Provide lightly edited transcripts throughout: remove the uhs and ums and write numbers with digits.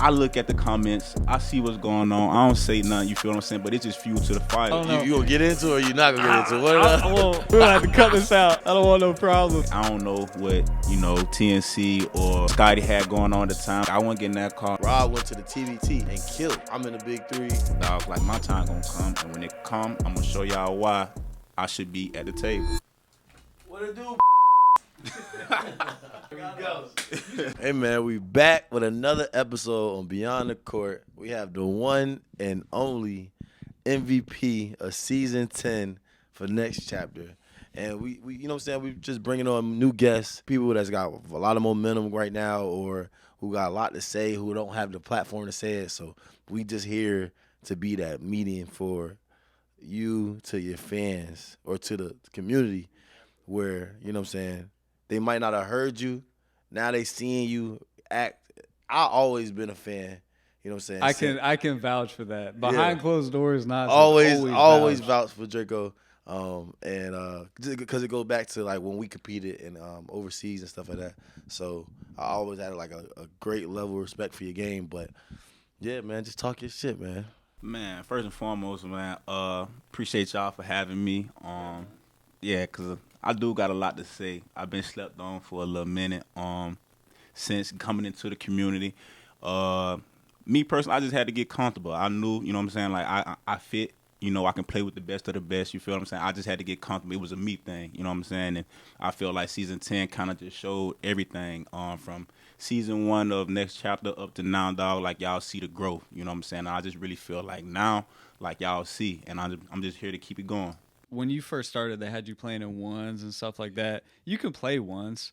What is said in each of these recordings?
I look at the comments, I see what's going on. I don't say nothing, you feel what I'm saying? But it's just fuel to the fire. You gonna get into it or you not gonna get into it? We're gonna have to cut this out. I don't want no problems. I don't know what, TNC or Scotty had going on at the time. I wasn't getting that call. Rob went to the TBT and killed. I'm in the big three. Dog, like my time gonna come, and when it come, I'm gonna show y'all why I should be at the table. What it do? Hey man, we back with another episode on Beyond the Court. We have the one and only MVP of season 10 for next chapter. And we you know what I'm saying, we just bringing on new guests, people that's got a lot of momentum right now or who got a lot to say, who don't have the platform to say it. So we just here to be that median for you to your fans or to the community where, you know what I'm saying, they might not have heard you. Now they seeing you act. I always been a fan. You know what I'm saying? I can vouch for that. Behind closed doors, not always vouch for Dreko. And because it goes back to like when we competed in overseas and stuff like that. So I always had like a great level of respect for your game. But yeah, man, just talk your shit, man. Man, first and foremost, man, appreciate y'all for having me. Yeah, because I do got a lot to say. I've been slept on for a little minute since coming into the community. Me personally, I just had to get comfortable. I knew, you know what I'm saying, like I fit, I can play with the best of the best, you feel what I'm saying? I just had to get comfortable. It was a me thing, you know what I'm saying? And I feel like season 10 kind of just showed everything from season 1 of next chapter up to now, dog, like y'all see the growth, you know what I'm saying? I just really feel like now, like y'all see, and I'm just here to keep it going. When you first started, they had you playing in ones and stuff like that. You can play ones,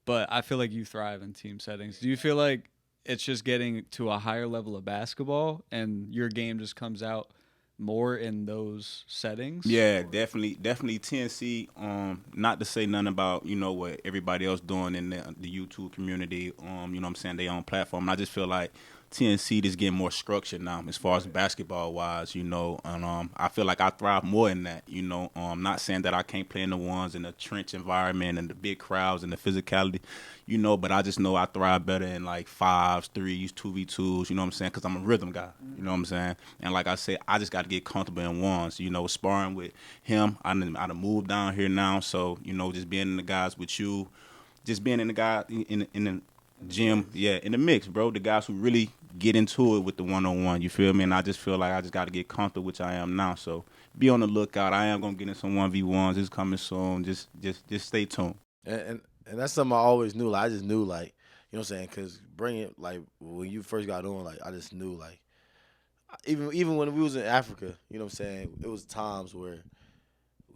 but I feel like you thrive in team settings. Do you feel like it's just getting to a higher level of basketball and your game just comes out more in those settings? Yeah, definitely TNC, not to say nothing about, what everybody else doing in the YouTube community, you know what I'm saying, their own platform. And I just feel like TNC is getting more structured now as far as basketball-wise, and I feel like I thrive more in that, not saying that I can't play in the ones in the trench environment and the big crowds and the physicality, but I just know I thrive better in like 5s, 3s, 2v2s, you know what I'm saying, because I'm a rhythm guy, you know what I'm saying, and like I said, I just got to get comfortable in ones, sparring with him, I done moved down here now, so, just being in the guys with you, just being in the guy in the gym, yeah, in the mix, bro. The guys who really get into it with the one-on-one, you feel me? And I just feel like I just got to get comfortable, which I am now. So be on the lookout. I am gonna get in some 1v1s. It's coming soon. Just stay tuned. And that's something I always knew. Like I just knew, like, you know what I'm saying? Because bringing, like, when you first got on, like, I just knew, like, even when we was in Africa, you know what I'm saying? It was times where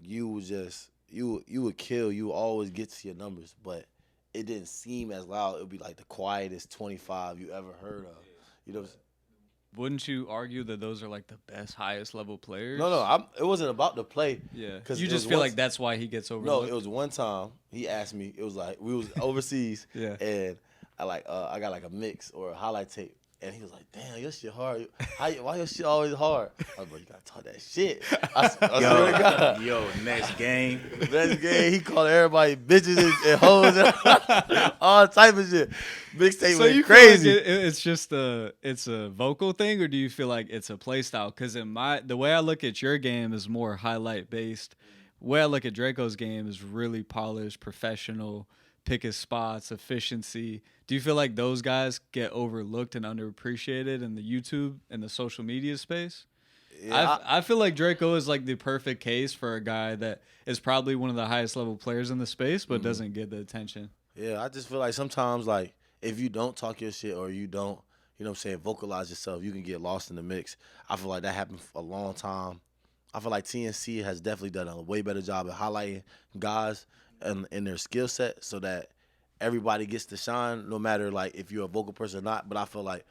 you would just you would kill. You would always get to your numbers, but it didn't seem as loud. It would be like the quietest 25 you ever heard of. You know what I'm saying? Wouldn't you argue that those are like the best, highest level players? No, it wasn't about the play. Yeah, you just feel like that's why he gets overlooked. No, it was one time he asked me. It was like we was overseas, yeah, and I got like a mix or a highlight tape. And he was like, "Damn, your shit hard. Why your shit always hard?" I was like, "You gotta talk that shit." I swear to God. Yo, next game, he called everybody bitches and hoes and all type of shit. Mixtape went crazy. Like it's just it's a vocal thing, or do you feel like it's a play style? Because the way I look at your game is more highlight based. The way I look at Drako's game is really polished, professional, pick his spots, efficiency. Do you feel like those guys get overlooked and underappreciated in the YouTube and the social media space? Yeah, I feel like Dreko is like the perfect case for a guy that is probably one of the highest level players in the space, but doesn't get the attention. Yeah, I just feel like sometimes, like, if you don't talk your shit or you don't, you know what I'm saying, vocalize yourself, you can get lost in the mix. I feel like that happened for a long time. I feel like TNC has definitely done a way better job at highlighting guys in their skill set so that everybody gets to shine, no matter like if you're a vocal person or not. But I feel like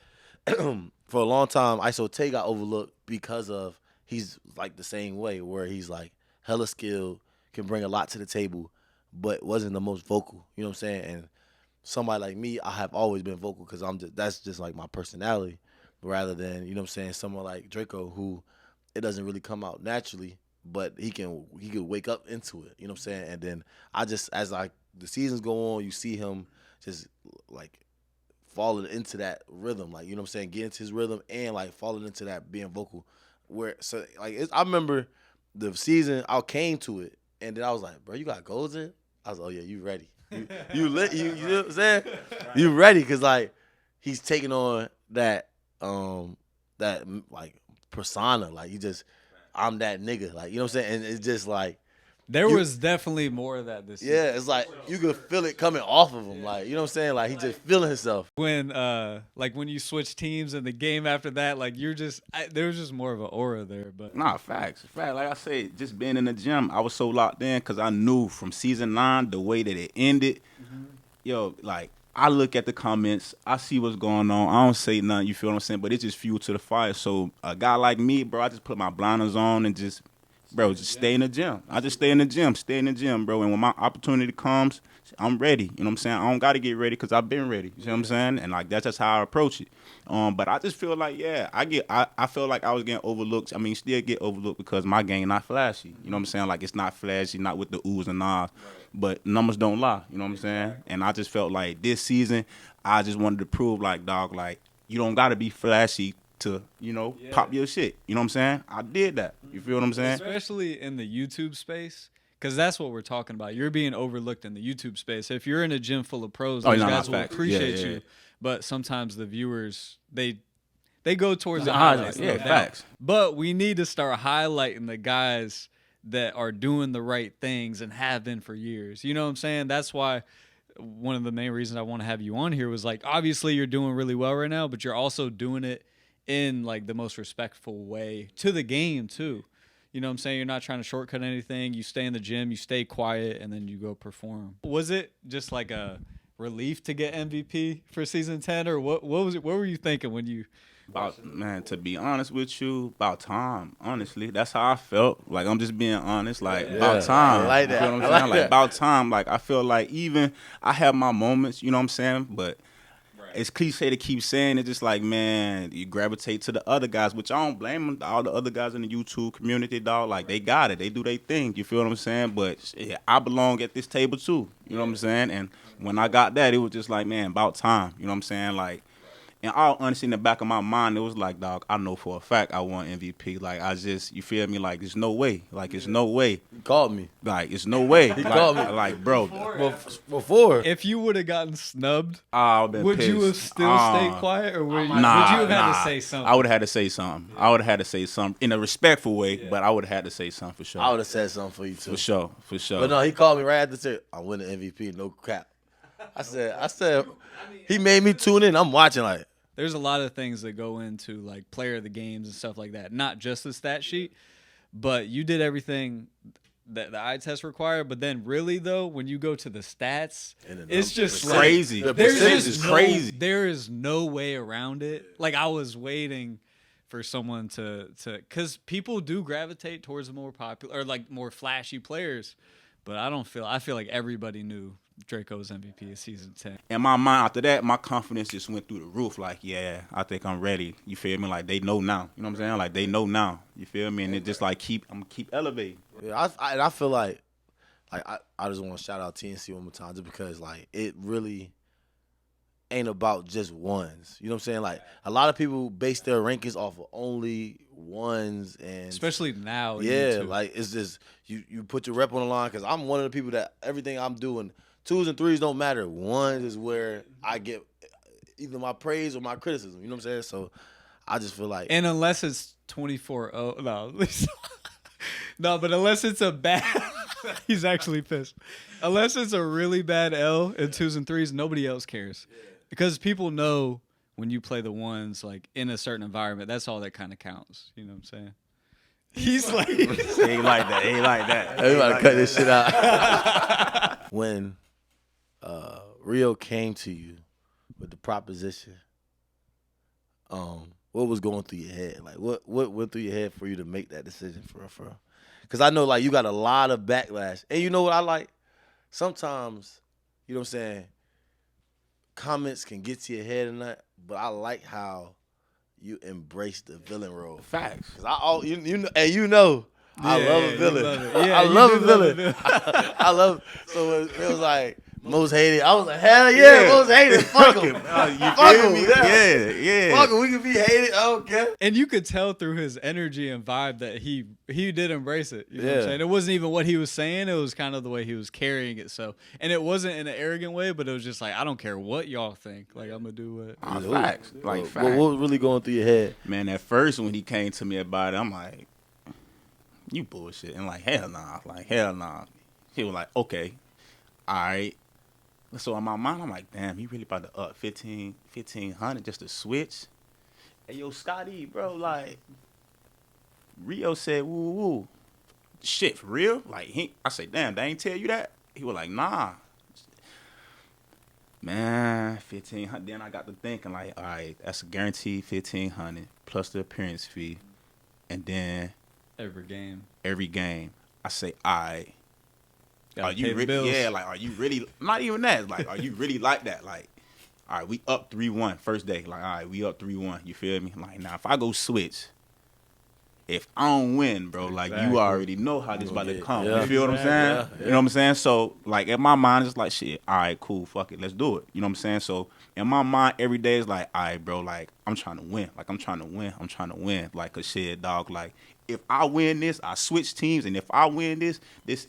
for a long time, ISO Tay got overlooked because of he's like the same way where he's like hella skilled, can bring a lot to the table, but wasn't the most vocal. You know what I'm saying? And somebody like me, I have always been vocal because that's just like my personality, rather than, you know what I'm saying, someone like Dreko who it doesn't really come out naturally, but he could wake up into it. You know what I'm saying? And then I just, as like the seasons go on, you see him just like falling into that rhythm, like, you know what I'm saying, getting into his rhythm and like falling into that being vocal. I remember the season I came to it, and then I was like, bro, you got goals in? I was like, oh yeah, you ready? You lit? You know what I'm saying? You ready? Cause like he's taking on that like persona, like I'm that nigga, like, you know what I'm saying, and it's just like. There was definitely more of that this season. Yeah, it's like you could feel it coming off of him. Like, you know what I'm saying? Like, he just feeling himself. When when you switch teams and the game after that, like there was just more of an aura there. But Nah, facts. Like I said, just being in the gym, I was so locked in because I knew from season 9 the way that it ended. Yo, like I look at the comments, I see what's going on. I don't say nothing. You feel what I'm saying? But it just fuel to the fire. So a guy like me, bro, I just put my blinders on and just stay in the gym. I just stay in the gym, bro. And when my opportunity comes, I'm ready. You know what I'm saying? I don't got to get ready because I've been ready. You see what I'm saying? And like that's just how I approach it. But I just feel like, I feel like I was getting overlooked. I mean, still get overlooked because my game not flashy. You know what I'm saying? Like it's not flashy, not with the oohs and ahs. But numbers don't lie. You know what I'm saying? And I just felt like this season, I just wanted to prove, like, dog, like you don't got to be flashy to, pop your shit. You know what I'm saying? I did that. You feel what I'm saying? Especially in the YouTube space, because that's what we're talking about. You're being overlooked in the YouTube space. If you're in a gym full of pros, those guys will appreciate you. But sometimes the viewers, they go towards the highlights. Yeah, facts. But we need to start highlighting the guys that are doing the right things and have been for years. You know what I'm saying? That's why one of the main reasons I want to have you on here was, like, obviously you're doing really well right now, but you're also doing it in like the most respectful way to the game too. You know what I'm saying? You're not trying to shortcut anything. You stay in the gym, you stay quiet, and then you go perform. Was it just like a relief to get MVP for season 10, or what was it? What were you thinking when you to be honest with you, about time. Honestly, that's how I felt. Like, I'm just being honest. Like, about time. I like that. You know what I'm saying? Like, about time. Like, I feel like even I have my moments, you know what I'm saying? But it's cliche to keep saying it, just like, man, you gravitate to the other guys, which I don't blame them. All the other guys in the YouTube community, dog, like, they got it. They do their thing. You feel what I'm saying? But shit, I belong at this table, too. You know what I'm saying? And when I got that, it was just like, man, about time. You know what I'm saying? Like, in all honesty, in the back of my mind, it was like, dog, I know for a fact I won MVP. Like, you feel me? Like, there's no way. Like, it's no way. He called me. Like, it's no way. He called me. Like, bro. Before. If you would have gotten snubbed, would you have still stayed quiet, or would you have had to say something? I would have had to say something. I would have had to say something in a respectful way, but I would have had to say something for sure. I would have said something for you, too. For sure. But no, he called me right after said, I'm winning MVP, no cap. I said, he made me tune in. I'm watching, like. There's a lot of things that go into, like, player of the games and stuff like that. Not just the stat sheet, but you did everything that the eye test required. But then, really though, when you go to the stats, it's just crazy. Like, the percentage is crazy. There is no way around it. Like, I was waiting for someone to because people do gravitate towards the more popular or like more flashy players. But I feel like everybody knew Dreko was MVP of season 10. In my mind, after that, my confidence just went through the roof. Like, yeah, I think I'm ready. You feel me? Like, they know now. You know what I'm saying? Like, they know now. You feel me? And it just like I'm gonna keep elevating. Yeah, I feel like I just want to shout out TNC one more time, just because like it really ain't about just ones. You know what I'm saying? Like, a lot of people base their rankings off of only ones, and especially now. Yeah, like it's just you put your rep on the line, because I'm one of the people that everything I'm doing, 2s and 3s don't matter. 1s is where I get either my praise or my criticism. You know what I'm saying? So I just feel like, and unless it's 24-0, no, but unless it's a bad, he's actually pissed. Unless it's a really bad L in 2s and 3s, nobody else cares, because people know when you play the ones like in a certain environment, that's all that kind of counts. You know what I'm saying? He's like, he ain't like that. He ain't like that. We about to cut this shit out. When Rio came to you with the proposition, what was going through your head? Like, what went through your head for you to make that decision for real? Because I know, like, you got a lot of backlash. And you know what I like? Sometimes, you know what I'm saying, comments can get to your head and that, but I like how you embrace the villain role. Facts. Because I love a villain. Yeah, I love a villain. I love it. So it was like, Most hated. I was like, hell yeah, most hated. Fuck him. You Fuck feel him. me? Yeah. Yeah. Fuck him. We can be hated. I don't care. And you could tell through his energy and vibe that he did embrace it. You know what I'm Yeah. saying? It wasn't even what he was saying. It was kind of the way he was carrying it. So, and it wasn't in an arrogant way, but it was just like, I don't care what y'all think. Like, I'm going to do it. Facts. Like, What facts. was really going through your head? Man, at first when he came to me about it, I'm like, you bullshit. And like, hell nah. Like, hell nah. He was like, okay, all right. So in my mind, I'm like, damn, he really about to up 1,500 just to switch? Hey, yo, Scotty, bro, like, Rio said, woo, woo. Shit, for real? Like, I say, damn, they ain't tell you that? He was like, nah. Man, 1,500. Then I got to thinking, like, all right, that's a guaranteed 1,500 plus the appearance fee. And then Every game. I say, all right. Gotta Are you pay the really? bills. Yeah, like, are you really? Not even that. Like, are you really like that? Like, all right, we up 3-1 first day. Like, all right, we up 3-1. You feel me? Like, now if I go switch, if I don't win, bro, like Exactly. you already know how this about to come. Yeah. You feel what I'm saying? Yeah. You know what I'm saying? So, like, in my mind, it's like, shit. All right, cool, fuck it, let's do it. You know what I'm saying? So, in my mind, every day is like, all right, bro, like, I'm trying to win. Like, I'm trying to win. Like, 'cause shit, dog, like, if I win this, I switch teams, and if I win this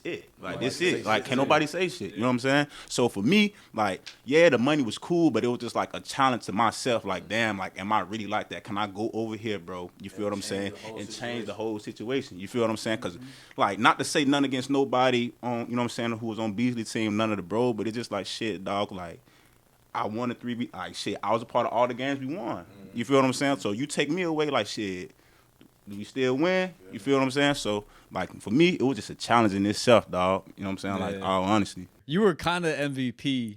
it. Like, this it. Like, can't nobody say shit. You know what I'm saying? So, for me, like, yeah, the money was cool, but it was just like a challenge to myself. Like, damn, like, am I really like that? Can I go over here, bro? You feel what I'm saying? And change the whole situation. You feel what I'm saying? Because, like, not to say none against nobody on, you know what I'm saying, who was on Beasley team, none of the bro, but it's just like, shit, dog, like, I won the 3B. Like, shit, I was a part of all the games we won. You feel what I'm saying? So, you take me away, like, shit, do we still win? You feel what I'm saying? So, like, for me, it was just a challenge in itself, dog. You know what I'm saying? Like, Yeah. all honesty. You were kind of MVP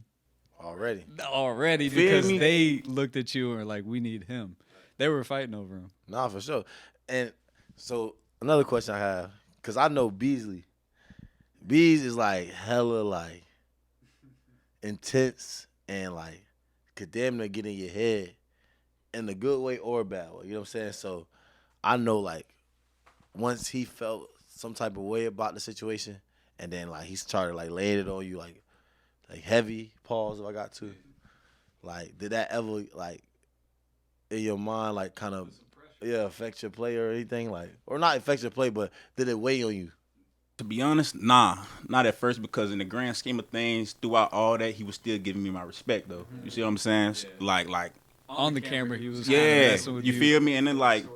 Already. already Feel because me? they looked at you and were like, we need him. They were fighting over him. Nah, for sure. And so another question I have, because I know Beasley. Bees is like hella like intense and like could damn near get in your head in a good way or a bad way. You know what I'm saying? So I know like once he felt some type of way about the situation and then like he started like laying it on you like heavy, pause if I got to. Like, did that ever like in your mind like kind of affect your play or anything? Like, or not affect your play, but did it weigh on you? To be honest, nah, not at first, because in the grand scheme of things, throughout all that, he was still giving me my respect, though. You see what I'm saying? Like, On the camera, he was kinda yeah, messing with you feel me? And then, like,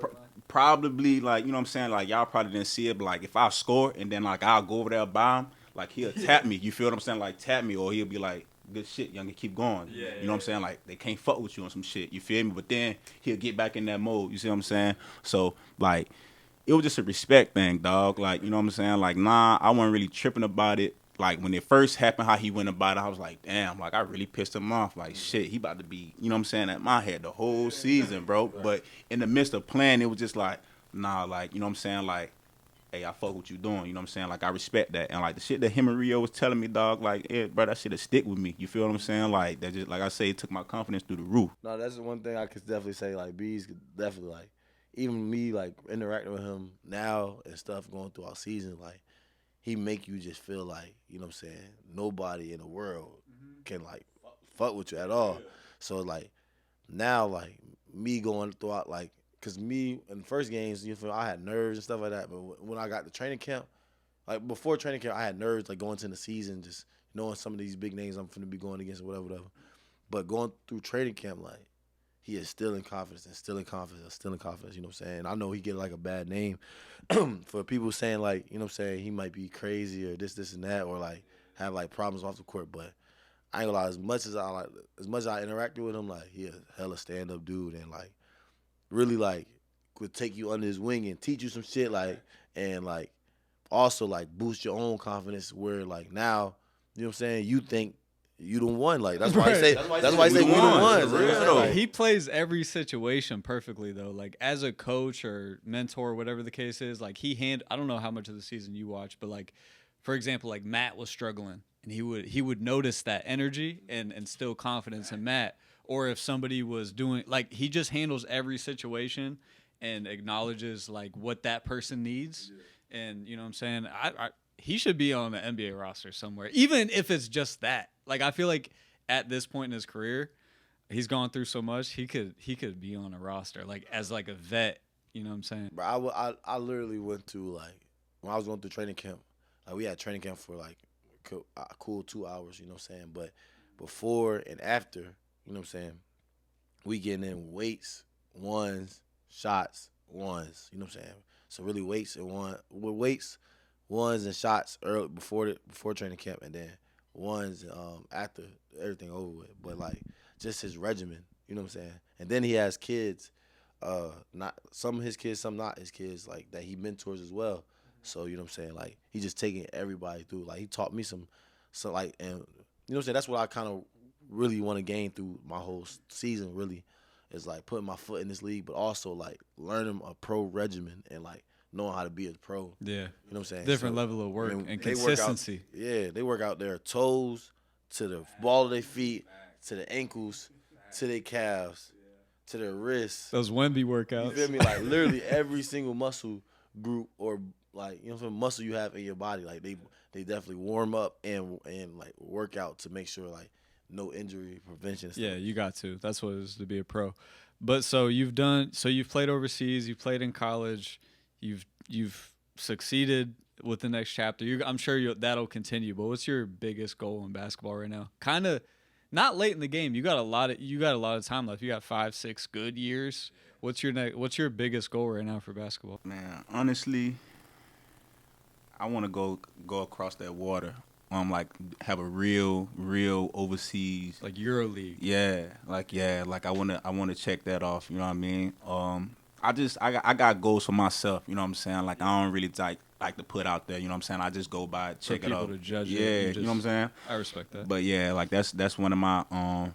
probably, like, you know what I'm saying? Like, y'all probably didn't see it, but, like, if I score and then, like, I'll go over there by him, like, he'll tap me. You feel what I'm saying? Like, tap me, or he'll be like, good shit, young, keep going. You know what I'm saying? Like, they can't fuck with you on some shit. You feel me? But then he'll get back in that mode. You see what I'm saying? So, like, it was just a respect thing, dog. Like, you know what I'm saying? Like, nah, I wasn't really tripping about it. Like, when it first happened, how he went about it, I was like, damn, like, I really pissed him off. Like, shit, he about to be, you know what I'm saying, at my head the whole season, bro. But in the midst of playing, it was just like, nah, like, you know what I'm saying? Like, hey, I fuck what you doing, you know what I'm saying? Like, I respect that. And, like, the shit that him and Rio was telling me, dog, like, yeah, bro, that shit'll stick with me. You feel what I'm saying? Like, that just, like I say, it took my confidence through the roof. No, that's the one thing I could definitely say. Like Bees could definitely like, even me like interacting with him now and stuff going through our season, like he make you just feel like, you know what I'm saying, nobody in the world can like fuck with you at all. So like now like me going throughout like, cause me in the first games, you feel I had nerves and stuff like that. But when I got to training camp, like before training camp, I had nerves like going into the season, just knowing some of these big names I'm finna be going against or whatever. But going through training camp, like he is still in confidence, you know what I'm saying? I know he get like a bad name for people saying like, you know what I'm saying, he might be crazy or this and that, or like have like problems off the court, but I ain't gonna lie, as much as I interacted with him, like he a hella stand up dude and like really like could take you under his wing and teach you some shit like and like also like boost your own confidence where like now, you know what I'm saying, you think you done won. Like that's why I say we done won. Real. He plays every situation perfectly though. Like as a coach or mentor, whatever the case is, like I don't know how much of the season you watch, but like for example, like Matt was struggling and he would notice that energy and instill confidence in Matt. Or if somebody was doing like he just handles every situation and acknowledges like what that person needs. And you know what I'm saying? he should be on the NBA roster somewhere, even if it's just that. Like, I feel like at this point in his career, he's gone through so much. He could be on a roster, like as like a vet. You know what I'm saying? Bro, I literally went to, like, when I was going through training camp, like, we had training camp for, like, a cool 2 hours, you know what I'm saying? But before and after, you know what I'm saying, we getting in weights, ones, shots, ones, you know what I'm saying? So really weights, ones and shots early before training camp, and then ones after everything over with. But, like, just his regimen, you know what I'm saying? And then he has kids. Not some of his kids, some not his kids, like that he mentors as well. So, you know what I'm saying? Like, he just taking everybody through. Like, he taught me some like, and you know what I'm saying? That's what I kind of really want to gain through my whole season, really, is like putting my foot in this league, but also like learning a pro regimen and like knowing how to be a pro. Yeah. You know what I'm saying? Different level of work and consistency. They work out their toes to the ball of their feet, to the ankles, to their calves, to their wrists. Those Wemby workouts. You feel me? Like, literally every single muscle group or, like, you know what I'm saying, muscle you have in your body, like, they definitely warm up and like work out to make sure, like, no injury prevention stuff. Yeah, you got to. That's what it is to be a pro. But so you've played overseas, you've played in college, you've succeeded with the next chapter. I'm sure that'll continue. But what's your biggest goal in basketball right now? Kind of not late in the game. You got a lot of time left. You got 5-6 good years. What's your biggest goal right now for basketball? Man, honestly, I want to go across that water. Like have a real overseas, like EuroLeague. Yeah, like I wanna check that off. You know what I mean? I got goals for myself. You know what I'm saying? Like, I don't really like to put out there. You know what I'm saying? I just go by, check it out. For people to judge yeah, it. you know what I'm saying? I respect that. But yeah, like that's one of my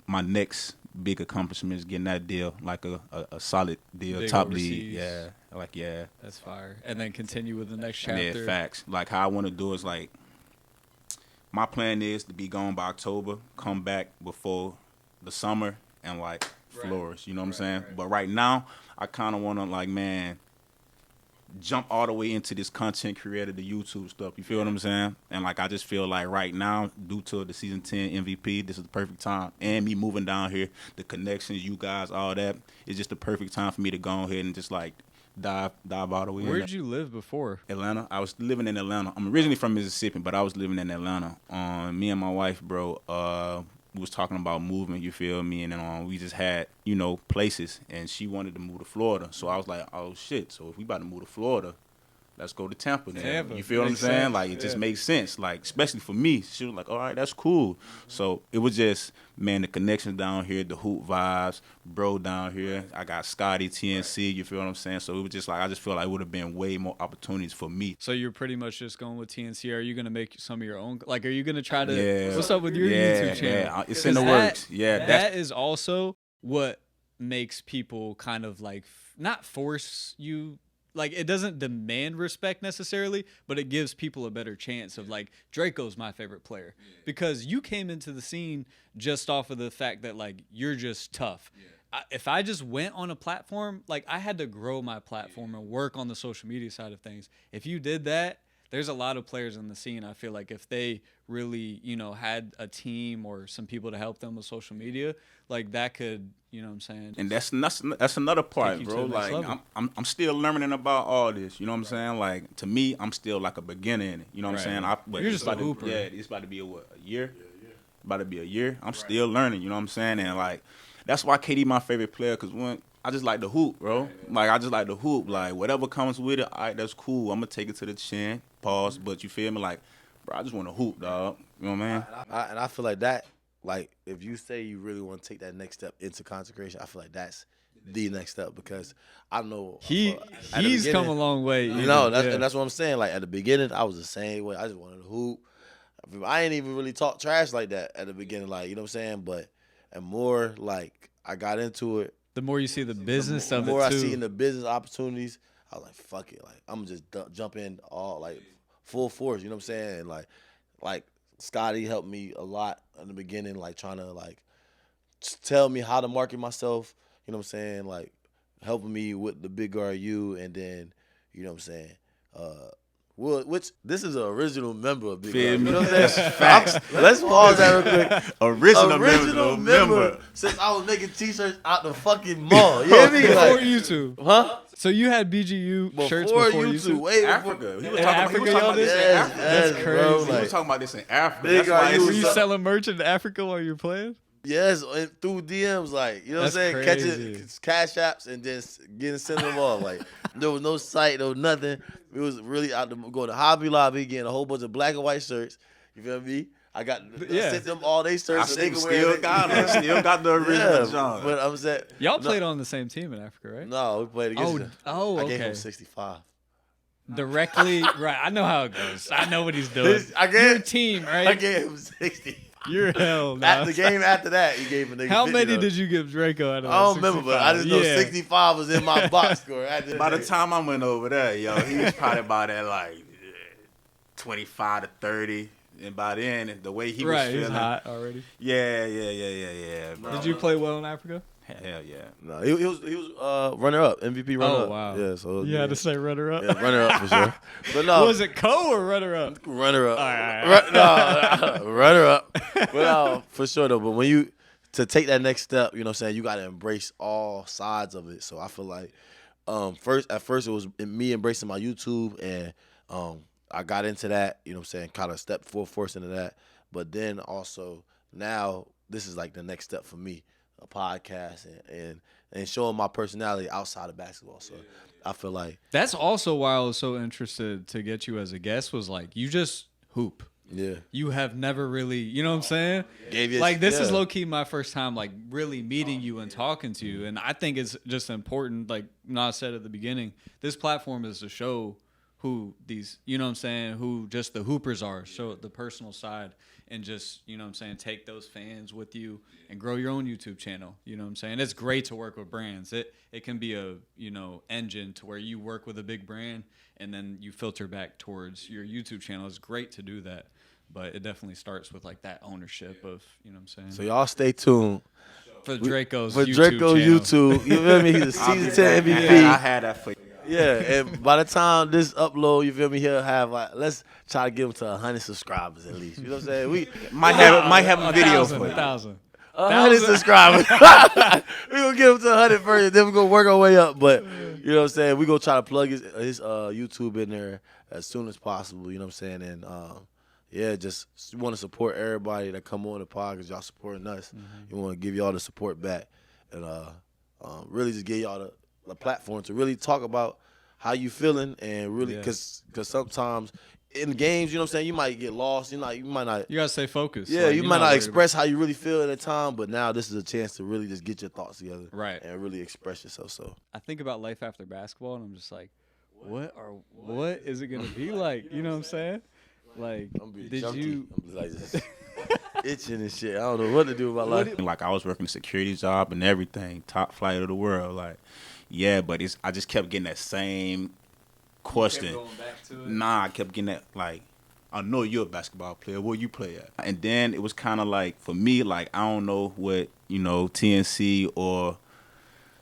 my next big accomplishments, getting that deal, like a solid deal, big top overseas. league. Yeah. That's fire. And then continue with the next chapter. Yeah, facts. Like, how I want to do is, like, my plan is to be gone by October, come back before the summer, and, like, flourish. You know what I'm saying? Right. But right now, I kind of want to, like, man, jump all the way into this content creator, the YouTube stuff. You feel what I'm saying? And, like, I just feel like right now, due to the season 10 MVP, this is the perfect time. And me moving down here, the connections, you guys, all that, it's just the perfect time for me to go ahead and just, like, dive all the way in. Where did you live before? Atlanta. I was living in Atlanta. I'm originally from Mississippi, but I was living in Atlanta. Me and my wife, bro, we was talking about moving, you feel me? And then we just had, places, and she wanted to move to Florida. So I was like, oh, shit. So if we about to move to Florida, let's go to Tampa then. Tampa. You feel what I'm saying? Sense. Like, it just makes sense. Like, especially for me. She was like, all right, that's cool. So it was just, man, the connections down here, the hoop vibes, bro down here. I got Scotty, TNC, you feel what I'm saying? So it was just like, I just feel like it would have been way more opportunities for me. So you're pretty much just going with TNC. Are you going to make some of your own? Like, are you going to try to? Yeah. What's up with your YouTube channel? Yeah, it's in the works. Yeah, that is also what makes people kind of like not force you. Like, it doesn't demand respect necessarily, but it gives people a better chance of, like, Drako's my favorite player. Because you came into the scene just off of the fact that, like, you're just tough. If I just went on a platform, like, I had to grow my platform and work on the social media side of things. If you did that, there's a lot of players in the scene, I feel like, if they really, had a team or some people to help them with social media, like, that could, you know what I'm saying? And that's another part, bro. Like, I'm still learning about all this. You know what I'm saying? Like, to me, I'm still like a beginner in it. You know what I'm saying? You're just a hooper. Yeah, it's about to be a year? About to be a year. I'm still learning. You know what I'm saying? And, like, that's why KD my favorite player, because I just like the hoop, bro. Like, I just like the hoop. Like, whatever comes with it, all right, that's cool. I'm going to take it to the chin, pause. But you feel me? Like, bro, I just want to hoop, dog. You know what I mean? And I feel like that, like, if you say you really want to take that next step into consecration, I feel like that's the next step, because I know he's come a long way. And that's what I'm saying. Like, at the beginning, I was the same way. I just wanted to hoop. I ain't even really talk trash like that at the beginning, like, you know what I'm saying? But, and more, like, I got into it. The more you see the business of it, the more I too. see in the business opportunities, I was like, fuck it. Like, I'm just jump in all, like, full force, you know what I'm saying? And, like Scotty helped me a lot in the beginning, like, trying to, like, tell me how to market myself, you know what I'm saying? Like, helping me with the big guard you, and then, you know what I'm saying, Well, which this is an original member of Big Feel Love. me? You know what I'm saying? Facts. Let's pause that real quick. Original member. Since I was making t-shirts out the fucking mall. You hear me? Before Like, YouTube. huh? So you had BGU shirts before YouTube? Way before. Africa. He was In talking Africa, about y'all this in did? Africa. Yes, That's bro, crazy. He like, was talking about this in Africa. Big That's guy, why you Were it's you was- selling merch in Africa while you were playing? yes, and through DMs, like, you know what I'm That's saying? crazy. Catching cash apps and then sending them off. Like, there was no site, no nothing. It was really out to go to Hobby Lobby, getting a whole bunch of black and white shirts. You feel me? I sent them all they I shirts. So they can wear still it. got it. Still got the original Yeah, John. but I'm saying, Y'all no, played on the same team in Africa, right? No, we played against Oh, them. oh, I gave him okay. 65. Directly, right. I know how it goes. I know what he's doing. I gave- You're a team, right? I gave him 60. You're hell, At no. the game after that, he gave a nigga How 50 many though. did you give Dreko out of that I don't remember, but I just know 65? 65 was in my box score. By the time I went over there, yo, he was probably about at like 25 to 30. And by then, the way he was Right, he's feeling, hot already. yeah. Bro. Did you play well in Africa? Hell yeah. No, he was runner up, MVP runner up. Oh, wow. Yeah, so You had to say runner up. yeah, runner up for sure. But no, Was it co or runner up? runner up. All right. No, runner up. But no, for sure though. But when you to take that next step, you know what I'm saying, you gotta embrace all sides of it. So I feel like at first it was me embracing my YouTube and I got into that, you know what I'm saying, kind of stepped full force into that. But then also now this is like the next step for me, a podcast and showing my personality outside of basketball. So I feel like That's also why I was so interested to get you as a guest was like, you just hoop. yeah. You have never really, you know what I'm saying? Gave you Like this is yeah. low key my first time like really meeting you and talking to you, and I think it's just important. Like Nas said at the beginning, this platform is to show who these, you know what I'm saying, who just the hoopers are, show the personal side, and just, you know what I'm saying, take those fans with you and grow your own YouTube channel. You know what I'm saying? It's great to work with brands. It can be a, you know, engine to where you work with a big brand and then you filter back towards your YouTube channel. It's great to do that. But it definitely starts with like that ownership of, you know what I'm saying? So y'all stay tuned For Draco's for YouTube Dreko channel. YouTube. You feel me? He's a I'll be season 10 back. MVP. I had that for you. Yeah, and by the time this upload, you feel me, he'll have like, let's try to get him to 100 subscribers at least. You know what I'm saying? We Might have a video for you. 1,000. 100 subscribers. We gonna get him to 100 first, then we gonna work our way up. But you know what I'm saying? We gonna try to plug his YouTube in there as soon as possible. You know what I'm saying? And yeah, just want to support everybody that come on the pod because y'all supporting us. We want to give y'all the support back and really just give y'all the platform to really talk about how you feeling and really because sometimes in games, you know what I'm saying, you might get lost. You might not. You gotta stay focused. Yeah, Like, you you're might not worried express how you really feel at the time, but now this is a chance to really just get your thoughts together, Right. and really express yourself. So I think about life after basketball, and I'm just like, what is it gonna be like? You know what I'm saying? Like, I'm being did junky. you? I'm like just itching and shit. I don't know what to do with my life. Like I was working a security job and everything, top flight of the world. Like, yeah, but I just kept getting that same question. Nah, I kept getting that like, I know you're a basketball player. Where you play at? And then it was kind of like for me, like I don't know what TNC or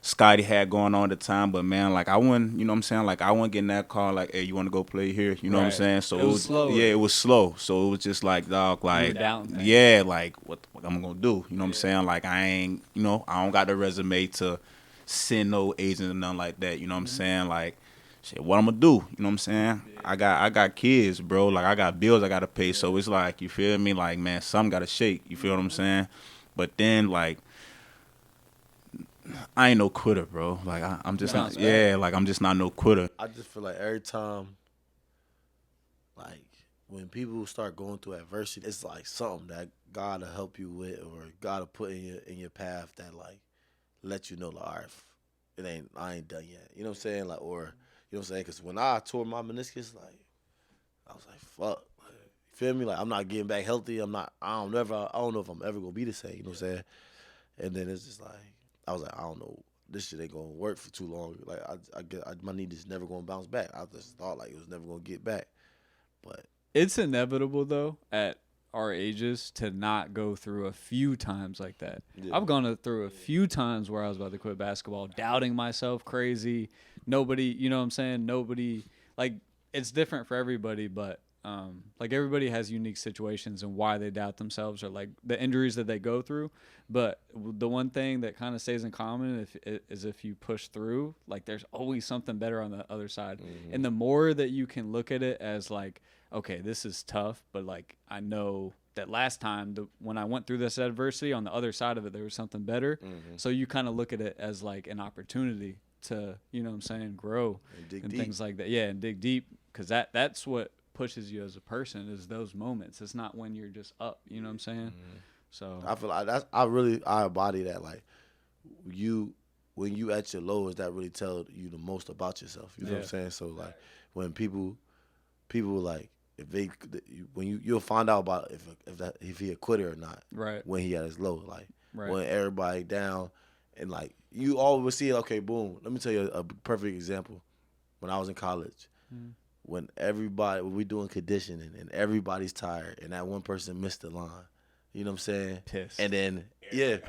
Scotty had going on at the time, but man, like I wasn't, you know what I'm saying? Like I wasn't getting that call like, hey, you want to go play here? You know what I'm Right. saying? So It was slower. yeah, it was slow. So it was just like, dog, like, down there. yeah, like what I'm gonna do? You know what I'm saying? Like I ain't, I don't got the resume to send no agent or nothing like that. You know what I'm saying? Like, shit, what I'm gonna do? You know what I'm saying? I got kids, bro. Like I got bills I gotta pay. So it's like, you feel me? Like, man, something gotta shake. You feel what I'm saying? But then like, I ain't no quitter, bro. Like I'm just not. Yeah, like I'm just not no quitter. I just feel like every time, like when people start going through adversity, it's like something that God will help you with, or God will put in your path that like let you know, like, all right, I ain't done yet. You know what I'm saying? Like, or you know what I'm saying? Because when I tore my meniscus, like I was like, fuck. Like, you feel me? Like I'm not getting back healthy. I don't know if I'm ever gonna be the same. You know what I'm saying? And then it's just like I was like, I don't know. This shit ain't gonna work for too long. Like my knee is never gonna bounce back. I just thought like it was never gonna get back. But It's inevitable though at our ages to not go through a few times like that. Yeah. I've gone through a few times where I was about to quit basketball, doubting myself crazy. Nobody, you know what I'm saying? Nobody, like, it's different for everybody, but like everybody has unique situations and why they doubt themselves or like the injuries that they go through. But the one thing that kind of stays in common is if you push through, like there's always something better on the other side. Mm-hmm. And the more that you can look at it as like, okay, this is tough, but like I know that last time when I went through this adversity, on the other side of it, there was something better. Mm-hmm. So you kind of look at it as like an opportunity to, you know what I'm saying, grow and things like that. Yeah, and dig deep, because that's what pushes you as a person is those moments. It's not when you're just up, you know what I'm saying? Mm-hmm. So I feel like I embody that. Like when you at your lowest, that really tells you the most about yourself. You know what I'm saying? So like when people like if they when you'll find out about if he a quitter or not. Right. When he at his low, like Right. when everybody down, and like you always see it. Okay, boom. Let me tell you a perfect example. When I was in college. Mm. When we doing conditioning and everybody's tired and that one person missed the line, you know what I'm saying? Pissed. And then, yeah,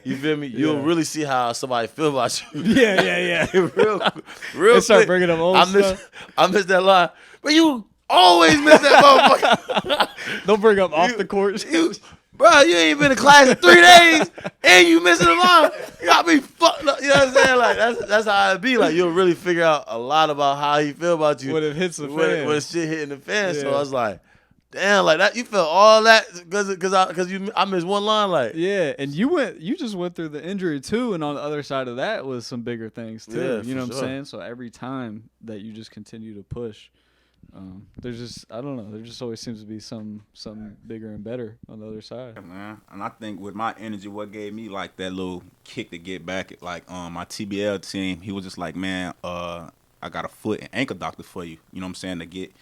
you feel me? You'll really see how somebody feel about you. Yeah. real They start quick. bringing up old stuff. I missed that line. But you always miss that motherfucker. Don't bring up off the court. Bro, you ain't been to class in 3 days and you missing the line. You got me fucked up. You know what I'm saying? Like that's how it be. Like you'll really figure out a lot about how he feel about you When it hits the fan. when shit hitting the fan. Yeah. So I was like, damn, like that. You felt all that because I missed one line. Like Yeah, and you just went through the injury too, and on the other side of that was some bigger things too. Yeah, you know for what I'm sure. saying? So every time that you just continue to push, there's just I don't know. There just always seems to be some bigger and better on the other side. Yeah, man. And I think with my energy, what gave me like that little kick to get back at like my TBL team, he was just like, man, I got a foot and ankle doctor for you. You know what I'm saying? To get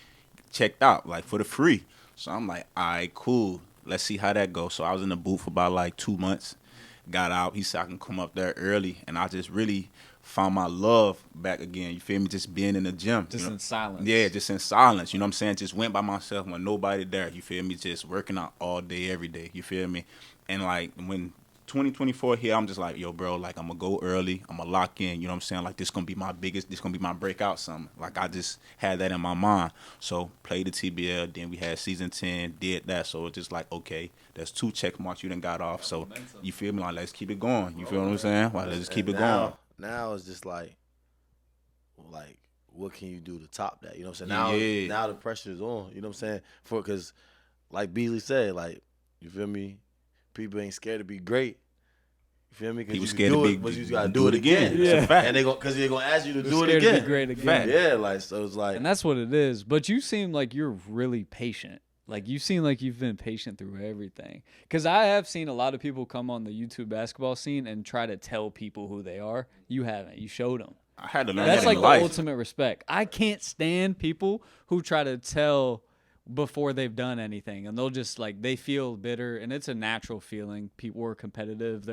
checked out like for the free. So I'm like, all right, cool. Let's see how that goes. So I was in the booth for about like 2 months. Got out. He said I can come up there early, and I just really found my love back again. You feel me? Just being in the gym. Just in silence. Yeah, just in silence. You know what I'm saying? Just went by myself when nobody there. You feel me? Just working out all day, every day. You feel me? And like when 2024 here, I'm just like, yo, bro, like I'm gonna go early. I'm gonna lock in. You know what I'm saying? Like this gonna be my breakout summer. Like I just had that in my mind. So played the TBL. Then we had season 10. Did that. So it's just like, okay, there's 2 check marks you done got off. So you feel me? Like let's keep it going. You feel what I'm saying? Like let's just keep it going. Now it's just like what can you do to top that? You know what I'm saying? Now the pressure is on. You know what I'm saying? Because like Beasley said, like you feel me? People ain't scared to be great. You feel me? He was scared to be, but you gotta do it again. Yeah. It's a fact. And because they're gonna ask you to do it Scared again. to be great again. Fact. Yeah, like so it's like And that's what it is. But you seem like you're really patient. Like you seem like you've been patient through everything. Because I have seen a lot of people come on the YouTube basketball scene and try to tell people who they are. You haven't. You showed them. I had to learn That's that like in the life. ultimate respect. I can't stand people who try to tell before they've done anything, and they'll just like they feel bitter, and it's a natural feeling. People are competitive,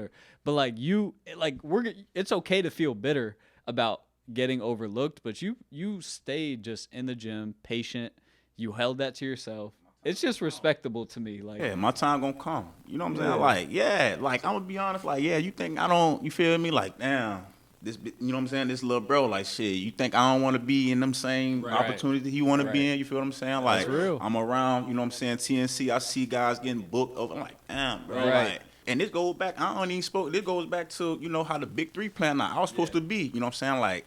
but like it's okay to feel bitter about getting overlooked, but you stayed just in the gym, patient. You held that to yourself. It's just respectable to me. Like Yeah, my time gonna come. You know what I'm saying? Like I'm gonna be honest. Like you think I don't? You feel me? Like damn. This, you know what I'm saying? This little bro, like shit. You think I don't want to be in them same opportunities he want to be in? You feel what I'm saying? Like real. I'm around. You know what I'm saying? TNC. I see guys getting booked over. I'm like, damn, bro. Right. Like, and this goes back. I don't even spoke. This goes back to how the Big 3 plan out. I was supposed to be. You know what I'm saying? Like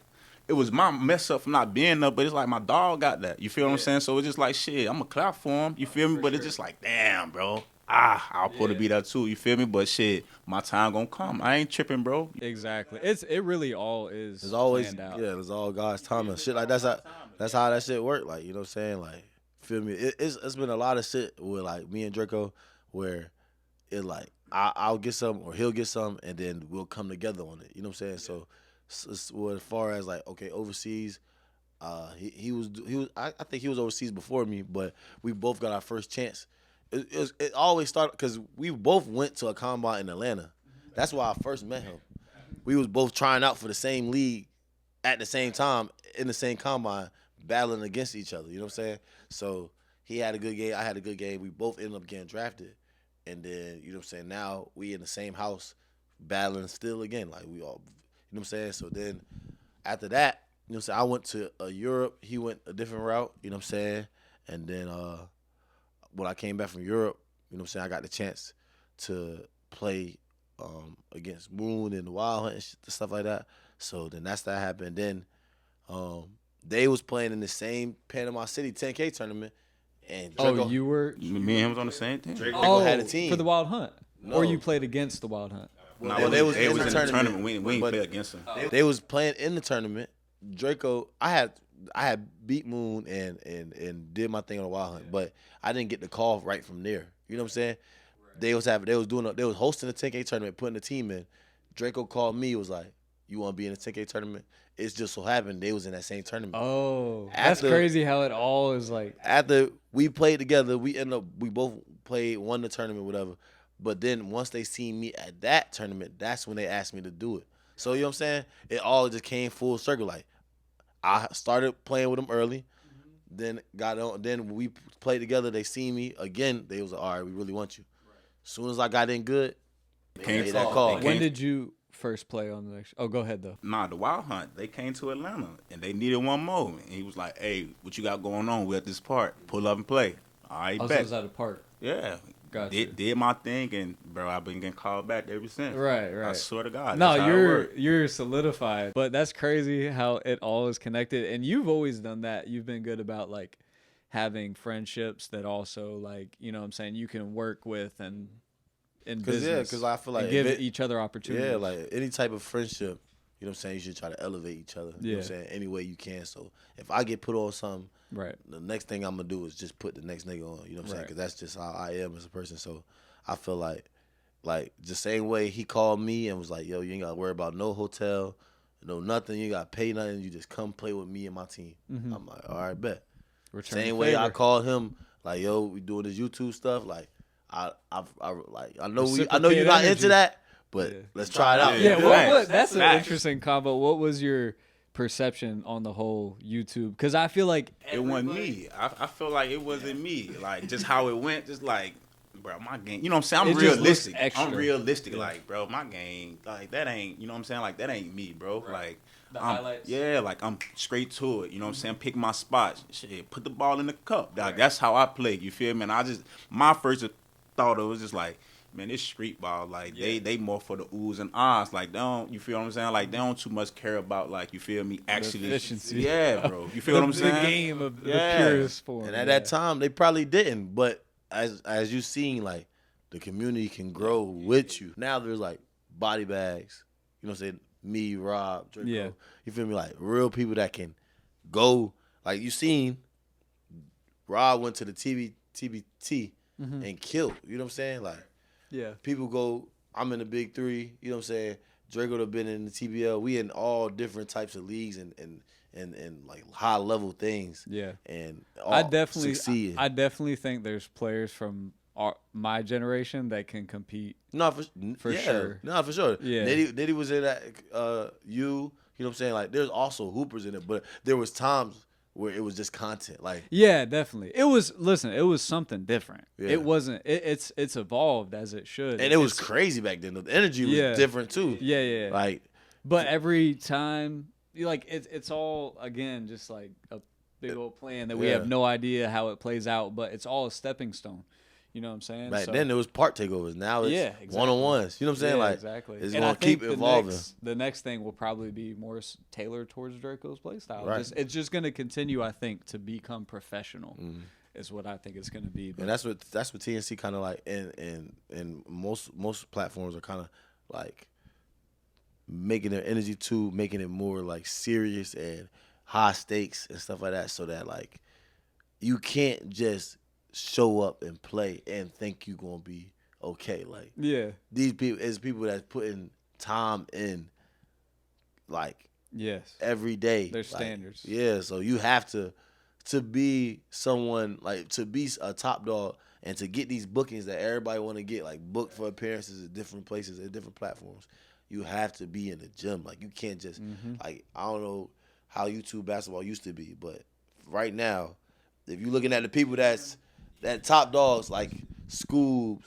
it was my mess up for not being there, but it's like my dog got that. You feel what I'm saying? So it's just like shit. I'm a clap for him. You feel me? But it's just like, damn, bro. I'll put to be there too. You feel me? But shit, my time gonna come. I ain't tripping, bro. exactly. It really all is. it's always planned out. it's all God's timing. Shit like that's how that shit work. Like you know what I'm saying? Like feel me? It's been a lot of shit with like me and Dreko where it like I'll get some or he'll get some and then we'll come together on it. You know what I'm saying? So well, as far as like okay overseas. He was I think he was overseas before me, but we both got our first chance. It always started because we both went to a combine in Atlanta. That's why I first met him. We was both trying out for the same league at the same time in the same combine, battling against each other. You know what I'm saying? So he had a good game, I had a good game. We both ended up getting drafted, and then you know what I'm saying. Now we in the same house, battling still again. Like we all, you know what I'm saying. So then after that, know what I'm saying, I went to Europe. He went a different route. You know what I'm saying. And then when I came back from Europe, you know what I'm saying, I got the chance to play against Moon and the Wild Hunt and stuff like that. So then that happened. Then they was playing in the same Panama City 10K tournament. And Dreko, you were Me and him was on the same team. Dreko had a team. for the Wild Hunt, No. or you played against the Wild Hunt. Well, they was in the tournament. tournament. We ain't play against them. They was playing in the tournament. Dreko, I had beat Moon and did my thing on the Wild Hunt, but I didn't get the call right from there. You know what I'm saying? They was hosting a 10K tournament, putting the team in. Dreko called me, was like, "You want to be in a 10K tournament?" It's just so happened they was in that same tournament. Oh, that's crazy how it all is like. After we played together, we both won the tournament, whatever. But then once they seen me at that tournament, that's when they asked me to do it. So you know what I'm saying? It all just came full circle. Like I started playing with them early, then got on. Then when we played together, they seen me again. They was like, "All right, we really want you." As soon as I got in good, they made that call. When did you first play on the next? Oh, go ahead though. Nah, the Wild Hunt, they came to Atlanta and they needed one more. And he was like, "Hey, what you got going on? We're at this park. Pull up and play." All right, I bet. was at a park. Yeah. Gotcha. Did my thing, and bro, I've been getting called back ever since. Right. I swear to God. No, that's how it work. you're solidified. But that's crazy how it all is connected. And you've always done that. You've been good about like having friendships that also like, you know what I'm saying, you can work with and in business. Because I feel like give each other opportunities. Yeah, like any type of friendship, you know what I'm saying, you should try to elevate each other. You know what I'm saying, any way you can. So if I get put on something, right, the next thing I'm going to do is just put the next nigga on. You know what I'm saying? Because that's just how I am as a person. So I feel like the same way he called me and was like, "Yo, you ain't got to worry about no hotel, no nothing. You got to pay nothing. You just come play with me and my team." Mm-hmm. I'm like, "All right, bet." Return Same the way favor. I called him, like, "Yo, we doing this YouTube stuff. Like, I know you're not energy. into that, but let's try it out." Yeah, that's an Facts. interesting combo. What was your perception on the whole YouTube? Because I feel like It wasn't me. I feel like it wasn't me. Like just how it went, just like, bro, my game. You know what I'm saying? It I'm just looks realistic. extra. I'm realistic. Like, bro, my game, like that ain't. You know what I'm saying? Like that ain't me, bro. Like the I'm, highlights. yeah, like I'm straight to it. You know what I'm saying? Pick my spots. Shit, put the ball in the cup. Like, that's how I play. You feel me? And my first thought it was just like, man, this street ball, like they more for the oohs and ahs. Like they don't, you feel what I'm saying? Like they don't too much care about, like, you feel me, actually. efficiency. Yeah, bro. You feel what I'm saying? The game of the Yeah. purest form. And at that time, they probably didn't. But as you seen, like, the community can grow with you. Now there's like body bags. You know what I'm saying? Me, Rob, Dreko. Yeah. You feel me? Like real people that can go. Like you seen, Rob went to the TBT and killed. You know what I'm saying? Like yeah. people go, I'm in the Big Three. You know what I'm saying? Dreko have been in the TBL. We in all different types of leagues and like high level things. Yeah. And I all definitely think there's players from my generation that can compete. No, For sure. No, for sure. Yeah. Nitty was in that. You know what I'm saying? Like, there's also hoopers in it, but there was times where it was just content. Like, Yeah, definitely. It was something different. Yeah. It wasn't. It's evolved as it should. and it was crazy back then. The energy was different too. Yeah. Like, But every time, it's all again just like a big old plan that we Yeah. have no idea how it plays out, but it's all a stepping stone. You know what I'm saying? back So- then there was part takeovers. Now it's exactly. one-on-ones. You know what I'm saying? Yeah, Like, exactly. it's And going I to keep think evolving. The next thing will probably be more tailored towards Draco's play style. Right. It's just going to continue, I think, to become professional. Is what I think it's going to be. But And that's what TNC kind of like, and most platforms are kind of like making their energy to making it more like serious and high stakes and stuff like that, so that like you can't just show up and play and think you're gonna be okay. Like, yeah, these people is people that's putting time in, like, yes, every day. There's Like, standards. Yeah, so you have to be someone, like, to be a top dog and to get these bookings that everybody want to get, like booked for appearances at different places, at different platforms. You have to be in the gym. Like, you can't just like, I don't know how YouTube basketball used to be, but right now, if you're looking at the people that top dogs, like Scoob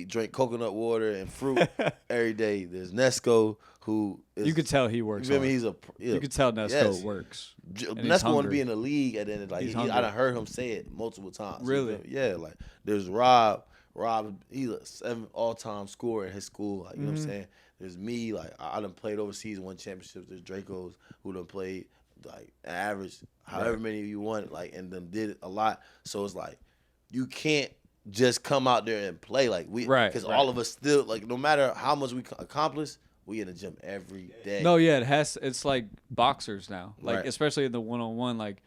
drink coconut water and fruit every day. There's Nesco, who is, you could tell he works. You feel hard. me? You could tell Nesco works. Nesco want to be in the league, and then like I done heard him say it multiple times. Really? Yeah. Like there's Rob. He's a 7 all-time scorer at his school. Like, you know what I'm saying? There's me. Like I done played overseas, won championships. There's Dreko's who done played like an average, however many you want, like, and then did it a lot. So it's like you can't just come out there and play like we, because all of us still, like, no matter how much we accomplish, we in the gym every day. No, yeah, it's like boxers now, like especially in the 1-on-1, like,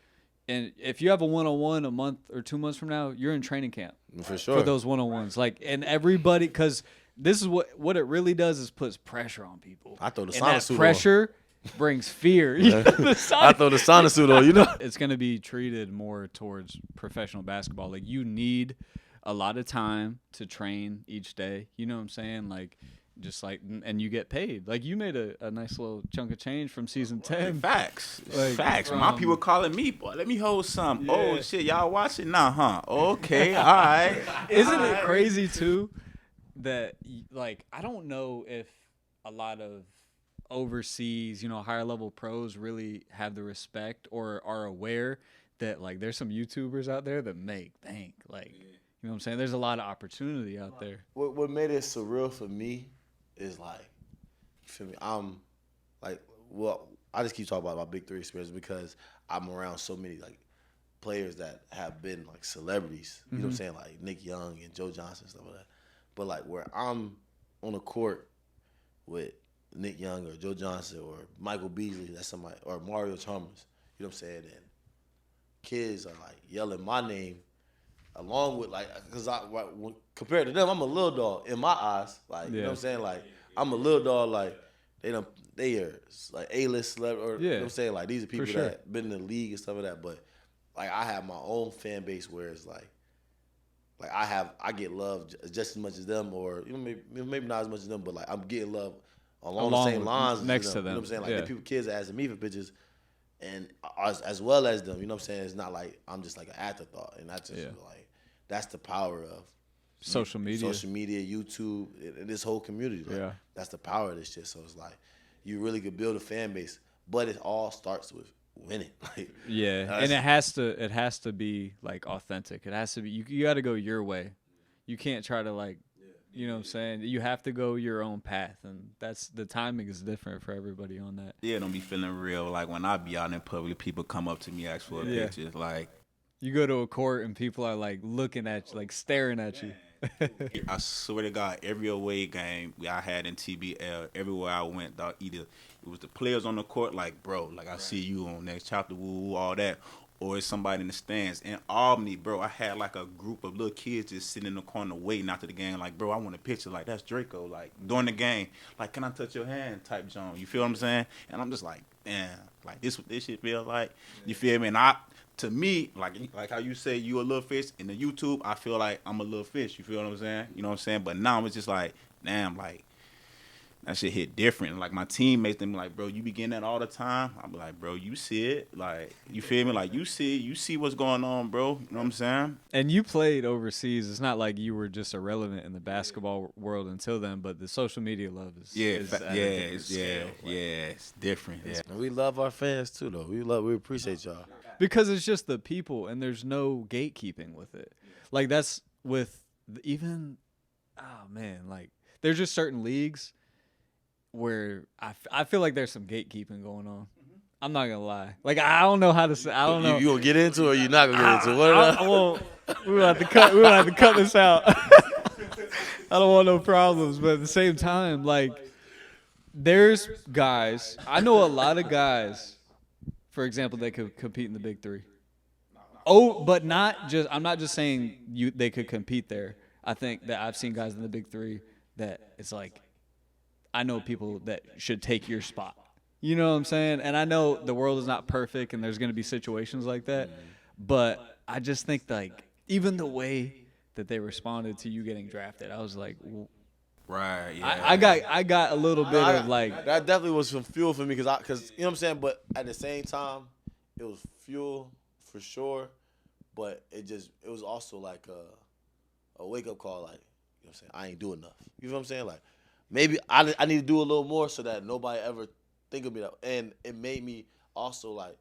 and if you have a 1-on-1 a month or 2 months from now, you're in training camp for sure for those 1-on-1s, like, and everybody, because this is what it really does is puts pressure on people. I throw the and sauna that suit pressure brings fear. I throw the sauna suit on, you know. It's going to be treated more towards professional basketball. Like, you need a lot of time to train each day. You know what I'm saying? Like, just like, and you get paid. Like, you made a nice little chunk of change from season 10. Facts. Like, Facts. My people calling me, boy, let me hold some. Yeah. Oh, shit, y'all watching? Nah, huh? Okay, all right. Isn't it crazy, too, that, like, I don't know if a lot of overseas, higher level pros really have the respect or are aware that, like, there's some YouTubers out there that make bank. Like, you know what I'm saying? There's a lot of opportunity out there. What made it surreal for me is, like, you feel me? I'm like, well, I just keep talking about my Big 3 experience because I'm around so many, like, players that have been, like, celebrities. You know what I'm saying? Like Nick Young and Joe Johnson, stuff like that. But, like, where I'm on a court with Nick Young or Joe Johnson or Michael Beasley, that's somebody, or Mario Chalmers, you know what I'm saying? And kids are, like, yelling my name along with, like, because compared to them, I'm a little dog in my eyes. Like, you know what I'm saying? Like, I'm a little dog. Like, they are like A-list celebrity, or you know what I'm saying? Like, these are people that been in the league and stuff like that. But, like, I have my own fan base where it's like I get love just as much as them, or maybe not as much as them, but, like, I'm getting love along the same lines next to them. to them. You know what I'm saying? Like, the kids are asking me for pictures, and as well as them. You know what I'm saying? It's not like I'm just like an afterthought, and that's just like that's the power of social media, YouTube, and this whole community. Like, that's the power of this shit. So it's like you really could build a fan base, but it all starts with winning. Like, and it has to be, like, authentic. It has to be. You got to go your way. You can't try to, like. You know what I'm saying? You have to go your own path, and the timing is different for everybody on that. Yeah, don't be feeling real. Like, when I be out in public, people come up to me, ask for a picture. Like, you go to a court and people are, like, looking at you, like, staring at you. I swear to God, every away game I had in TBL, everywhere I went, dog, either it was the players on the court, like, bro, like, I see you on next chapter, woo, all that. Or it's somebody in the stands. In Albany, bro, I had, like, a group of little kids just sitting in the corner waiting after the game. Like, bro, I want a picture. Like, that's Dreko. Like, during the game. Like, can I touch your hand type John? You feel what I'm saying? And I'm just like, damn. Like, this what this shit feel like? You feel me? And to me, like how you say you a little fish, in the YouTube, I feel like I'm a little fish. You feel what I'm saying? You know what I'm saying? But now it's just like, damn, like, that shit hit different. Like, my teammates, they be like, bro, you be getting that all the time? I be like, bro, you see it. Like, you feel me? Like, you see what's going on, bro. You know what I'm saying? And you played overseas. It's not like you were just irrelevant in the basketball world until then, but the social media love is it's different. Yeah. And we love our fans too, though. We appreciate y'all. Because it's just the people, and there's no gatekeeping with it. Like, that's with even, like, there's just certain leagues where I feel like there's some gatekeeping going on. I'm not gonna lie. Like, I don't know how to say. I don't know. You gonna get into it, or you not gonna get into it? I won't. We're gonna have to cut this out. I don't want no problems, but at the same time, like, there's guys. I know a lot of guys, for example, that could compete in the Big 3. Oh, but not just. I'm not just saying they could compete there. I think that I've seen guys in the Big 3 that it's like, I know people that should take your spot. You know what I'm saying? And I know the world is not perfect and there's going to be situations like that. But I just think, like, even the way that they responded to you getting drafted, I was like, right, yeah. I got a little bit of, like. That definitely was some fuel for me because you know what I'm saying? But at the same time, it was fuel for sure. But it was also like a wake up call. Like, you know what I'm saying? I ain't doing enough. You know what I'm saying? Like, maybe I need to do a little more so that nobody ever think of me that. And it made me also like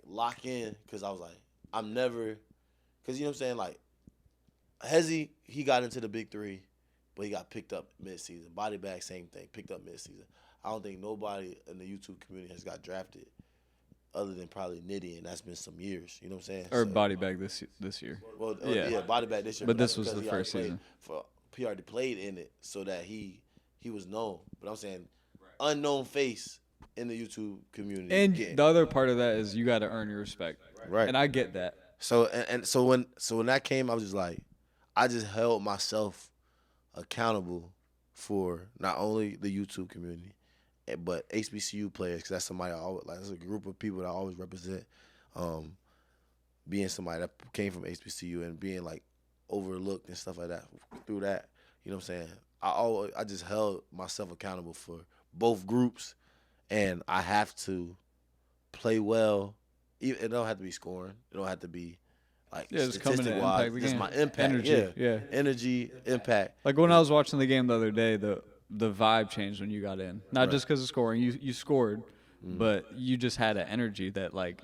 lock in because I was like, I'm never, because you know what I'm saying? Like, Hezzy, he got into the big three, but he got picked up mid-season. Body bag, same thing, picked up mid-season. I don't think nobody in the YouTube community has got drafted other than probably Nitty, and that's been some years. You know what I'm saying? Or body bag this year. Well, Yeah. yeah, body bag this year. But that's this was because the he already first played season. He already played in it so that he was known. But I'm saying unknown face in the YouTube community. And getting- the other part of that is you got to earn your respect. Right. And I get that. So so when that came, I was just like, I just held myself accountable for not only the YouTube community, but HBCU players, because that's somebody I always like. That's a group of people that I always represent. Being somebody that came from HBCU and being like overlooked and stuff like that. Through that, you know what I'm saying? I just held myself accountable for both groups, and I have to play well. It don't have to be scoring. It don't have to be like Just coming to statistic wise. impact the Just game. my impact. Energy, yeah. Energy, impact. Like when I was watching the game the other day, the vibe changed when you got in. Not just because of scoring. You scored, but you just had an energy that like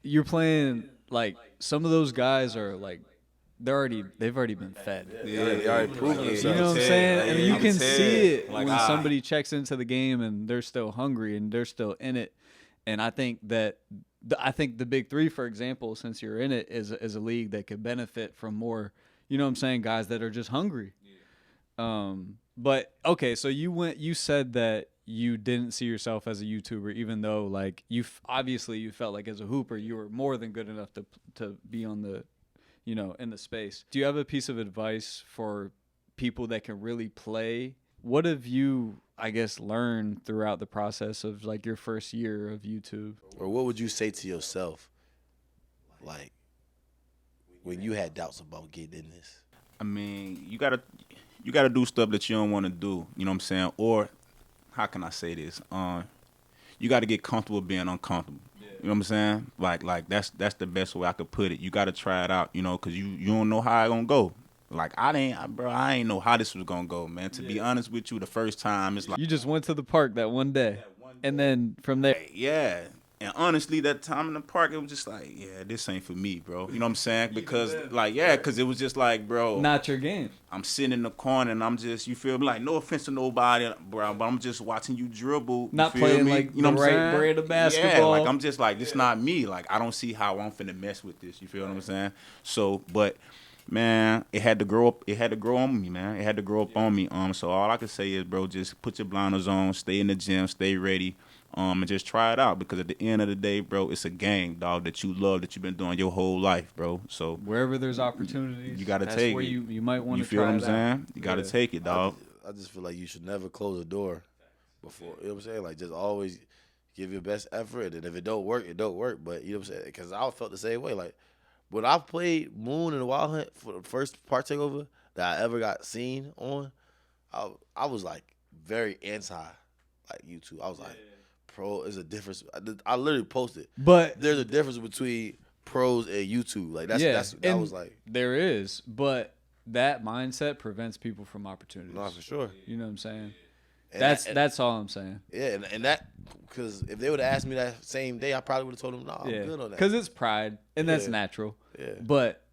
you're playing. Like some of those guys are like they've already been fed. Yeah, they already proven You themselves. know what I'm saying? I mean, you I'm can telling. see it Like, when somebody checks into the game and they're still hungry and they're still in it. And I think that the Big Three, for example, since you're in it, is a league that could benefit from more. You know what I'm saying? Guys that are just hungry. But okay, so you said that you didn't see yourself as a YouTuber, even though like obviously you felt like as a hooper you were more than good enough to be on the, in the space. Do you have a piece of advice for people that can really play? What have you, I guess, learned throughout the process of like your first year of YouTube? Or what would you say to yourself, like when you had doubts about getting in this? I mean, you gotta do stuff that you don't want to do. You know what I'm saying? Or how can I say this? You got to get comfortable being uncomfortable. You know what I'm saying? Like that's the best way I could put it. You got to try it out, because you don't know how it gonna go. Like I ain't know how this was gonna go, man. To be honest with you, the first time it's like You just went to the park that one day, and then from there, yeah. And honestly, that time in the park, it was just like, yeah, this ain't for me, bro. You know what I'm saying? Because because it was just like, bro, not your game. I'm sitting in the corner and I'm just, you feel me? Like, no offense to nobody, bro, but I'm just watching you dribble. You Not feel playing me? like you know the what I'm right saying? brand of basketball. Yeah, like I'm just like, this not me. Like, I don't see how I'm finna mess with this. You feel what I'm saying? So, but man, it had to grow up. It had to grow on me, man. It had to grow up on me. So all I can say is, bro, just put your blinders on, stay in the gym, stay ready. And just try it out, because at the end of the day, bro, it's a game, dog, that you love, that you've been doing your whole life, bro. So Wherever there's opportunities, you got to that's take where it. You might want You to feel try what I'm it saying? out. You got to take it, dog. I just feel like you should never close a door before. You know what I'm saying? Like, just always give your best effort, and if it don't work, it don't work. But you know what I'm saying? Because I felt the same way. Like when I played Moon and the Wild Hunt for the first part takeover that I ever got seen on, I was like very anti like YouTube. I was like, pro is a difference. I literally posted, But there's a difference between pros and YouTube. Like that and was like, there is, but that mindset prevents people from opportunities. no, for sure. You know what I'm saying? And That's all I'm saying. Yeah, and that, because if they would have asked me that same day, I probably would have told them, no, I'm Yeah, good on that. because it's pride, and that's Yeah. natural. Yeah. But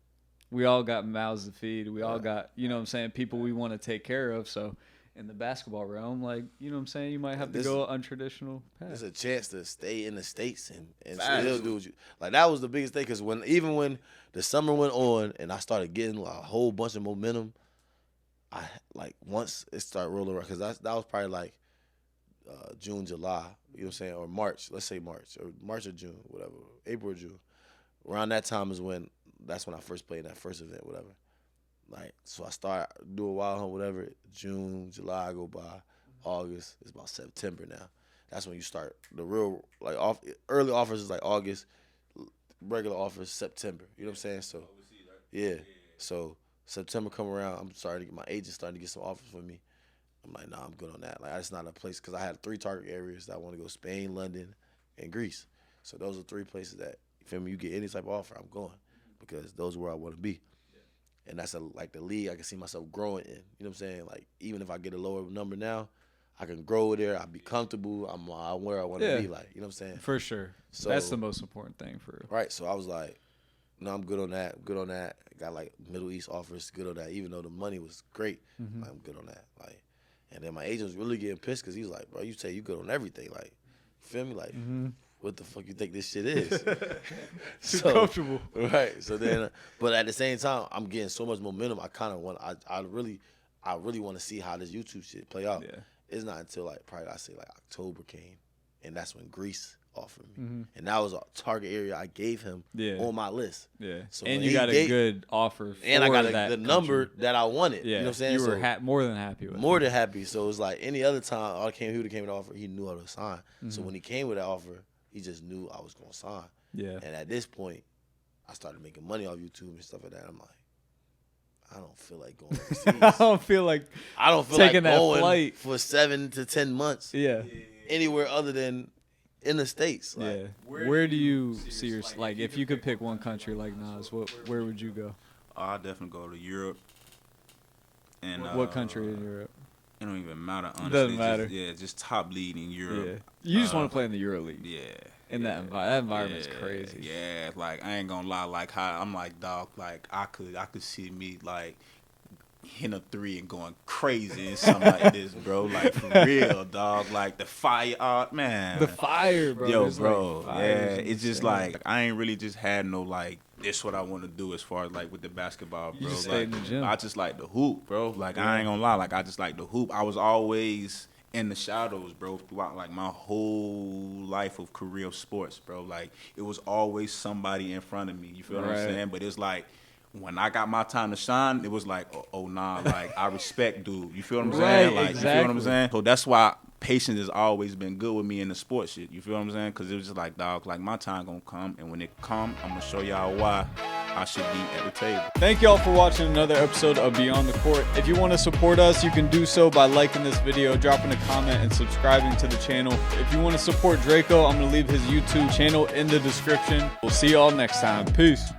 we all got mouths to feed. We all got, you know what I'm saying, people we want to take care of. So in the basketball realm, like, you know what I'm saying, you might have to go untraditional path. It's a chance to stay in the States and Facts. still do what you like. That was the biggest thing, because even when the summer went on and I started getting a whole bunch of momentum, I like once it started rolling around, because that was probably like June, July, you know what I'm saying, or March. Let's say March or June, whatever, April or June. Around that time that's when I first played that first event, whatever. Like, so I start doing Wild Hunt, whatever. June, July go by, August. It's about September now. That's when you start the real, like, early offers is like August, regular offers September. You know what I'm saying? So, yeah. So September come around, I'm starting to get, my agent starting to get some offers for me. I'm like, nah, I'm good on that. Like, that's not a place, because I had 3 target areas that I want to go: Spain, London, and Greece. So those are 3 places that, you feel me, you get any type of offer, I'm going, because those are where I want to be. and that's like the league I can see myself growing in. You know what I'm saying? Like even if I get a lower number now, I can grow there. I'll be comfortable. I'm where I want to be. Like, you know what I'm saying? For sure. So that's the most important thing for real. Right. So I was like, no, I'm good on that. Good on that. Got like Middle East offers. Good on that. Even though the money was great, like, I'm good on that. Like, and then my agent was really getting pissed because he was like, bro, you say you good on everything. Like, you feel me? Like, what the fuck you think this shit is? Too comfortable. Right. So then, but at the same time, I'm getting so much momentum. I kind of want. I really want to see how this YouTube shit play out. Yeah. It's not until like probably I say like October came, and that's when Greece offered me, and that was a target area I gave him on my list. Yeah. So and you got a good offer. And I got the number that I wanted. Yeah. You know what I'm saying? You were more than happy with it. More than happy. So it was like any other time he would have came with an offer, he knew I would have signed. So when he came with that offer, he just knew I was gonna sign. Yeah. And at this point, I started making money off YouTube and stuff like that. I'm like, I don't feel like going overseas. I don't feel like taking that going flight for 7 to 10 months. Yeah. Anywhere other than in the States. Like, yeah. Where do you see yourself? Like, if you could pick one country like Nas, where would you go? I'll definitely go to Europe. And what country in Europe? It don't even matter, honestly. Doesn't matter. Just top lead in Europe. Yeah. You just want to play in the Euro League. Yeah. And that environment's crazy. Yeah, like I ain't gonna lie, like how I'm like, dog, like I could see me like hitting a 3 and going crazy and something like this, bro. Like for real, dog. Like the fire, man. The fire, bro. Yo, There's bro. Like it's just like I ain't really just had no like this what I want to do as far as like with the basketball, bro. You just like, stayed in the gym. I just like the hoop, bro. Like I ain't gonna lie, like I just like the hoop. I was always in the shadows, bro, throughout like my whole life of career of sports, bro. Like it was always somebody in front of me. You feel what I'm saying? But it's like when I got my time to shine, it was like, oh nah, like I respect dude. You feel what I'm saying? Like exactly. you feel what I'm saying? So that's why patience has always been good with me in the sports shit. You feel what I'm saying? Because it was just like, dog, like my time gonna come, and when it come, I'm gonna show y'all why I should be at the table. Thank y'all for watching another episode of Beyond the Court. If you want to support us, you can do so by liking this video, dropping a comment, and subscribing to the channel. If you want to support Dreko, I'm going to leave his YouTube channel in the description. We'll see y'all next time. Peace.